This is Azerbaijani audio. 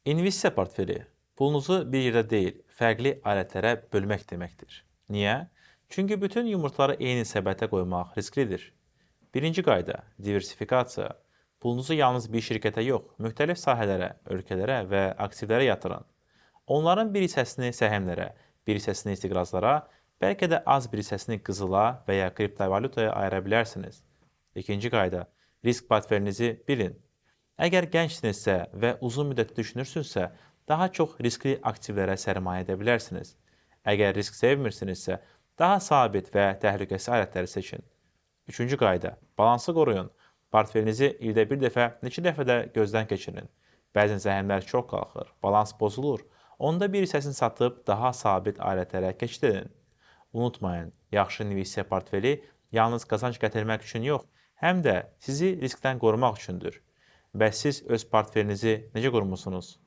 İnvestisiya portfeli pulunuzu bir yerdə deyil, fərqli alətlərə bölmək deməkdir. Niyə? Çünki bütün yumurtaları eyni səbətə qoymaq risklidir. Birinci qayda diversifikasiya. Pulunuzu yalnız bir şirkətə yox, müxtəlif sahələrə, ölkələrə və aktivlərə yatırın. Onların bir hissəsini səhmlərə, bir hissəsini istiqrazlara, bəlkə də az bir hissəsini qızıla və ya kriptovalyutaya ayıra bilərsiniz. İkinci qayda risk portfelinizi bilin. Əgər gəncsinizsə və uzun müddətli düşünürsünüzsə, daha çox riskli aktivlərə sərmayə edə bilərsiniz. Əgər risk sevmirsinizsə, daha sabit və təhlükəsiz alətləri seçin. Üçüncü qayda, balansı qoruyun. Portfelinizi ildə bir dəfə, neçə dəfə də gözdən keçirin. Bəzən zəhmlər çox qalxır, balans pozulur. Onda bir hissəsini satıb daha sabit alətlərə keçid edin. Unutmayın, yaxşı investisiya portfeli yalnız qazanc gətirmək üçün yox, həm də sizi riskdən qorumaq üçündür. Bəs siz öz portfelinizi necə qurmusunuz?